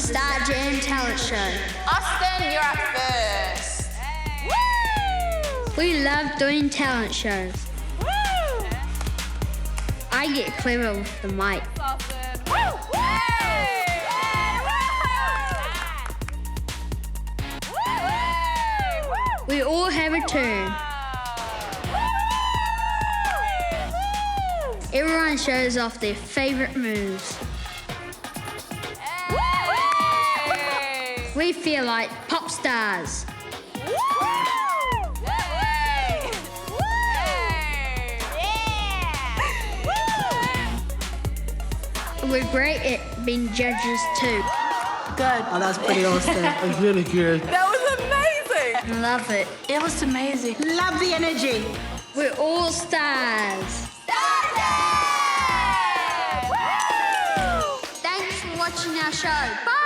the Star Jam Talent Show. Austin, you're up first. Woo! We love doing talent shows. Woo! I get clever with the mic. Austin. Woo! We all have a turn. Everyone shows off their favourite moves. We feel like pop stars. We're great at being judges too. Good. Oh, that's pretty awesome. That was really good. That was amazing. Love it. It was amazing. Love the energy. We're all stars. Thanks for watching our show. Bye.